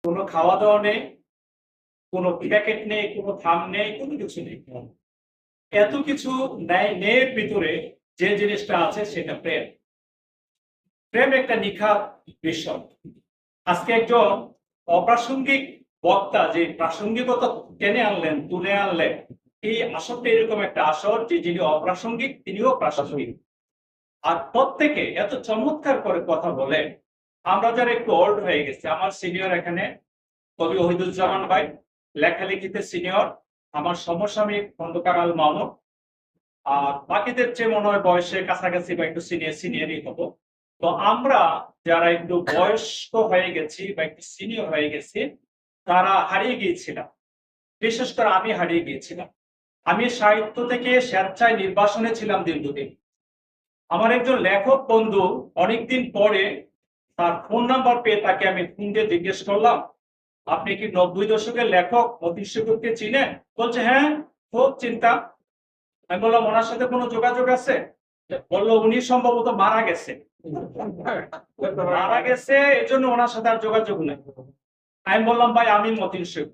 কোনো খাওয়া দাওয়া নেই, কোনো প্যাকেট নেই, কোনো থাম নেই, কোনো কিছু নেই। এত কিছু নেই ভিতরে যে জিনিসটা আছে সেটা প্রেম। প্রেম একটা নিখাত বিষয়। আজকে একজন অপ্রাসঙ্গিক বক্তা যে প্রাসঙ্গিকতা টেনে আনলেন, তুলে আনলেন, এই আসরটা এরকম একটা আসর যে যিনি অপ্রাসঙ্গিক তিনিও প্রাসঙ্গিক। আর প্রত্যেকে এত চমৎকার করে কথা বলে। আমরা যারা একটু ওল্ড হয়ে গেছি, আমার সিনিয়র এখানে কবি ওহিদুজ্জামান ভাই, লেখালেখিতে সিনিয়র, আমার সমসাময়িক খন্দকার আল মামুন, আর বাকিদের চেয়ে মনে হয় বয়সে কাছাকাছি বা একটু সিনিয়রই হবো। তো আমরা যারা একটু বয়স্ক হয়ে গেছি বা একটু সিনিয়র হয়ে গেছি তারা হারিয়ে গিয়েছিলাম। বিশেষ করে আমি হারিয়ে গিয়েছিলাম। আমি সাহিত্য থেকে স্বেচ্ছায় নির্বাসনে ছিলাম দীর্ঘদিন। আমার একজন লেখক বন্ধু অনেকদিন পরে তার ফোন নাম্বার পেয়ে তাকে আমি ফোন দিয়ে জিজ্ঞেস করলাম, আপনি কি 90 দশকের লেখক মতিন সেগুনকে চিনেন? বলছে হ্যাঁ, খুব চিন্তা। আমি বললাম ওনার সাথে কোনো যোগাযোগ আছে? বললো উনি সম্ভবত মারা গেছে। মারা গেছে এজন্য ওনার সাথে আর যোগাযোগ নেই। আমি বললাম ভাই আমি মতিন শেখ।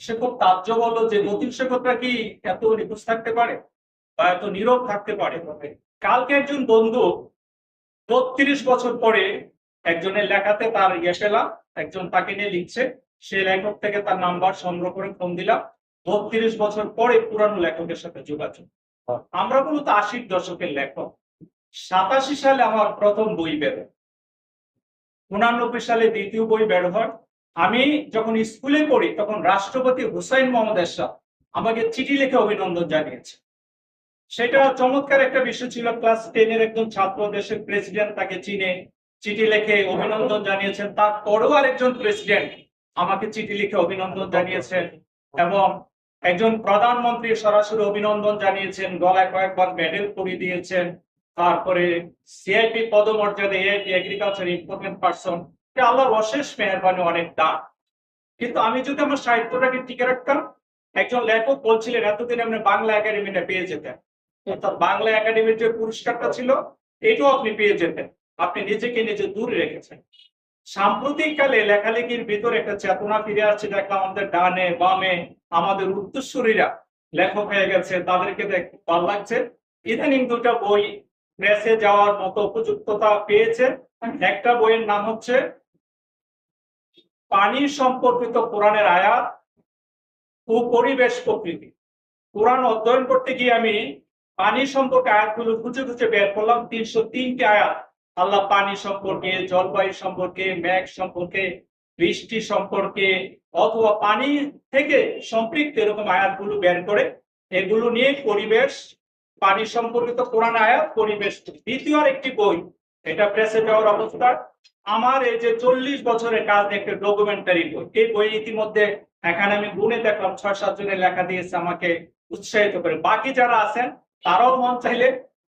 সে খুব তাজ্জব বললো যে মতিন শেখরা কি এত নিখোঁজ থাকতে পারে বা এত নীরব থাকতে পারে? কালকে একজন বন্ধু 32 বছর পরে একজনের লেখাতে তার পেলাম, একজন তাকে নিয়ে লিখছে, সে লেখক থেকে তার নাম্বার সংগ্রহ করে ফোন দিলাম। 32 বছর পরে পুরানো লেখকের সাথে যোগাযোগ। আমরা মূলত 80 দশকের লেখক। 87 সালে আমার প্রথম বই বের হয়, 89 সালে দ্বিতীয় বই বের হয়। আমি যখন স্কুলে পড়ি তখন রাষ্ট্রপতি হুসাইন মোহাম্মদ এরশাদ আমাকে চিঠি লিখে অভিনন্দন জানিয়েছে। সেটা চমৎকার একটা বিষয় ছিল। ক্লাস 10 এর একজন ছাত্র, দেশের প্রেসিডেন্ট তাকে চিনে, চিঠি লিখে অভিনন্দন জানিয়েছেন। তারপরেও আরেকজন প্রেসিডেন্ট আমাকে চিঠি লিখে অভিনন্দন জানিয়েছেন এবং একজন প্রধানমন্ত্রী সরাসরি অভিনন্দন জানিয়েছেন, গলায় কয়েকবার মেডেল পরিয়ে দিয়েছেন। তারপরে সিআইপি পদমর্যাদা, এআইপি এগ্রিকালচার ইম্পর্টেন্ট পারসন। আল্লাহর অশেষ মেহেরবানি, অনেক দান। কিন্তু আমি যদি আমার সাহিত্যটাকে টিকে রাখতাম, একজন লেখক বলছিলেন এতদিন আপনি বাংলা একাডেমিটা পেয়ে যেতেন, অর্থাৎ বাংলা একাডেমির যে পুরস্কারটা ছিল এটাও আপনি পেয়ে যেতেন। আপনি নিজেকে নিজে দূরে রেখেছেন। সাম্প্রতিককালে লেখালেখির ভিতরে একটা চেতনা ফিরে আসছে, দেখলাম আমাদের ডানে বামে আমাদের উত্তরসূরিরা লেখক হয়ে গেছে, তাদেরকে দেখতে ভালো লাগছে। ইদানিং দুটা বই প্রেসে যাওয়ার মতো উপযুক্ততা পেয়েছে। একটা বইয়ের নাম হচ্ছে পানি সম্পর্কিত কোরআনের আয়াত ও পরিবেশ প্রকৃতি। কোরআন অধ্যয়ন করতে গিয়ে আমি পানি সম্পর্কে আয়াতগুলো খুঁজে খুঁজে বের করলাম। 303টি আয়াত আল্লাহ পানি সম্পর্কে, জলবায়ু সম্পর্কে, মেঘ সম্পর্কে, বৃষ্টি সম্পর্কে অথবা পানি থেকে সম্পৃক্ত এরকম আয়াতগুলো বের করে এগুলো নিয়ে পরিবেশ, পানি সম্পর্কিত কোরআন আয়াত, পরিবেশ। দ্বিতীয় আরেকটি বই, এটা প্রেসে যাওয়ার অবস্থা। আমার এই যে 40 বছরের কাজ, একটা ডকুমেন্টারি বই। এই বই ইতিমধ্যে এখানে আমি গুনে দেখলাম 6-7 জনের লেখা দিয়েছে আমাকে উৎসাহিত করে। বাকি যারা আছেন তারাও মন চাইলে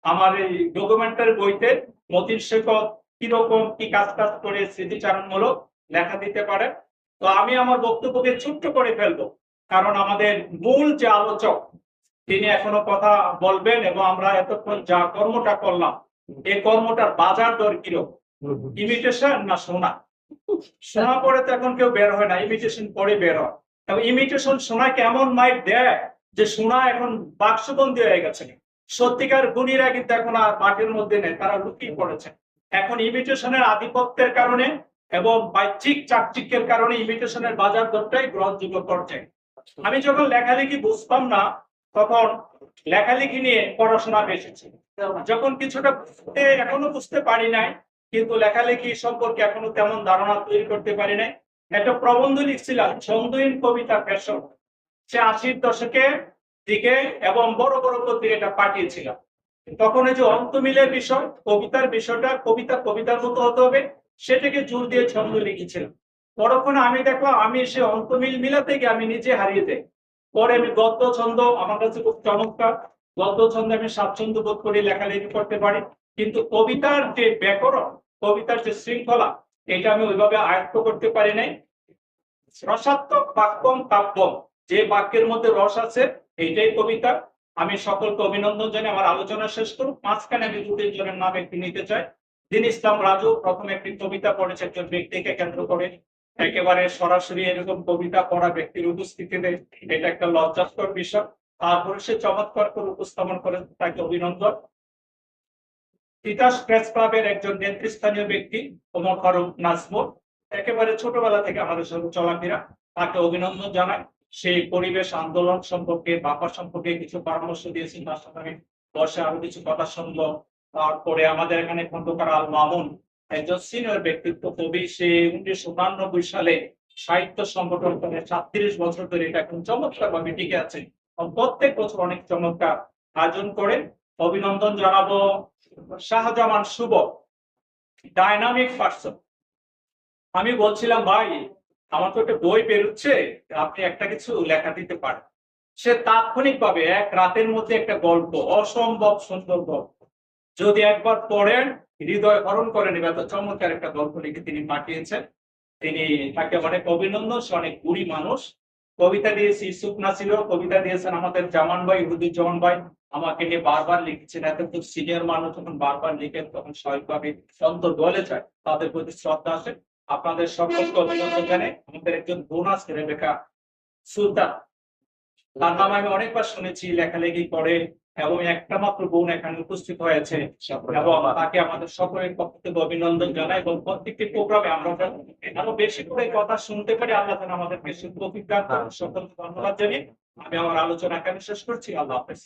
আমার এই ডকুমেন্টারি বইতে মতিন শেখর কিরকম কি কাজ করে স্মৃতিচারণমূলক লেখা দিতে পারে। তো আমি আমার বক্তব্যকে ছোট্ট করে ফেলবো, কারণ আমাদের মূল যে আলোচক তিনি এখনো কথা বলবেন এবং আমরা এতক্ষণ যা কর্মটা করলাম এই কর্মটার বাজার দর কিরকম, ইমিটেশন না সোনা? সোনা পরে তো এখন কেউ বের হয় না, ইমিটেশন পরে বের হয়। এবং ইমিটেশন সোনা কেমন মাইট দেয় যে সোনা এখন বাক্সবন্দি হয়ে গেছে। সত্যিকার গুণীরা কিন্তু এখন আর মাটির মধ্যে নেই, তারা লুকিয়ে পড়েছে। এখন ইমিটেশনের আধিপত্যের কারণে এবং বাহ্যিক চাকচিক্যের কারণে ইমিটেশনের বাজার দরটাই গ্রহণযোগ্য পর্যায়ে। আমি যখন লেখালেখি বুঝতাম না তখন লেখালেখি নিয়ে পড়াশোনা এসেছি। যখন কিছুটা এখনো বুঝতে পারি নাই, কিন্তু লেখালেখি সম্পর্কে এখনো তেমন ধারণা তৈরি করতে পারি নাই। একটা প্রবন্ধ লিখছিলাম ছন্দহীন কবিতা ফ্যাশন, সে 80-র দশকে দিকে এবং বড় বড় পত্রিকা এটা পাঠিয়েছিলাম। তখন এই যে অন্তমিলের বিষয়, কবিতার বিষয়টা কবিতা কবিতার মতো হতে হবে, সেটাকে জোর দিয়ে ছন্দ লিখেছিলাম। পরক্ষণে আমি দেখলাম আমি সে অন্তমিল মিলাতে গিয়ে আমি নিজে হারিয়ে যাই। পরে আমি গদ্য ছন্দ, আমার কাছে খুব চমৎকার গদ্য ছন্দে আমি স্বাচ্ছন্দ্য বোধ করি, লেখালেখি করতে পারি। কিন্তু কবিতার যে ব্যাকরণ, কবিতার যে শৃঙ্খলা, এটা আমি ওইভাবে আয়ত্ত করতে পারি নাই। রসাত্মক বাক্যম কাব্যম, যে বাক্যের মধ্যে রস আছে এইটাই কবিতা। আমি সকলকে অভিনন্দন জানাই। আমার আলোচনা শেষ করুক, মাঝখানে আমি 2-3 জনের নাম একটু নিতে চাই। দিন ইসলাম রাজু প্রথম একটি কবিতা পড়েছে একজন ব্যক্তিকে কেন্দ্র করে। একেবারে সরাসরি এরকম কবিতা পড়া ব্যক্তির উপস্থিতিতে এটা একটা লজ্জাস্কর বিষয়। তারপরে সে চমৎকার করে উপস্থাপন করে, তাকে অভিনন্দন। তিতাস প্রেস ক্লাবের একজন নেতৃস্থানীয় ব্যক্তি ওমর ফারুক নাজমুল, একেবারে ছোটবেলা থেকে আমাদের সাথে চলাফেরা, তাকে অভিনন্দন জানাই। সেই পরিবেশ আন্দোলন সম্পর্কে, বাপা সম্পর্কে কিছু পরামর্শ দিয়েছেন, তার সাথে আমি বসে আরো কিছু কথা শুনবো। তারপরে আমাদের এখানে খন্দকার আল মামুন, একজন সিনিয়র ব্যক্তিত্ব, কবি। সে 1999 সালে সাহিত্য সংগঠন করে 37 বছর ধরে এটা এখন চমৎকার ভাবে টিকে আছে। প্রত্যেক বছর অনেক চমৎকার আয়োজন করে। অভিনন্দন জানাবো শাহজামান শুভ, ডাইনামিক পার্সন। আমি বলছিলাম, ভাই আমার তো একটা বই বেরোচ্ছে, আপনি একটা কিছু লেখা দিতে পারেন। সে তাৎক্ষণিক ভাবে এক রাতের মধ্যে একটা গল্প, অসম্ভব সুন্দর গল্প, যদি একবার পড়েন হৃদয় হরণ করে নেবে, এত চমৎকার একটা গল্প লিখে তিনি পাঠিয়েছেন। তিনি, তাকে অনেক অভিনন্দন। সে অনেক বুড়ি মানুষ। কবিতা দিয়েছি ইউসুফ নাসির, কবিতা দিয়েছেন আমাদের জামান ভাই, হুদুজ্জামান ভাই, আমাকে নিয়ে বারবার লিখেছেন। এত খুব সিনিয়র মানুষ যখন বারবার লিখেন তখন স্বাভাবিকভাবে অন্তর গলে যায়, তাদের প্রতি শ্রদ্ধা আসে। আপনাদের সকলকে অভিনন্দন জানাই। আমাদের একজন বোন আছে রেবেকা সুলতান, তার নাম আমি অনেকবার শুনেছি, লেখালেখি করে, এবং একটা মাত্র বোন এখানে উপস্থিত হয়েছে, এবং তাকে আমাদের সকলের পক্ষ থেকে অভিনন্দন জানাই। এবং প্রত্যেকটি প্রোগ্রামে আমরা আরো বেশি করে কথা শুনতে পারি, আল্লাহ যেন আমাদের বেশি তৌফিক দান করেন। সকলকে ধন্যবাদ জানিয়ে আমি আমার আলোচনা এখানে শেষ করছি। আল্লাহ হাফেজ।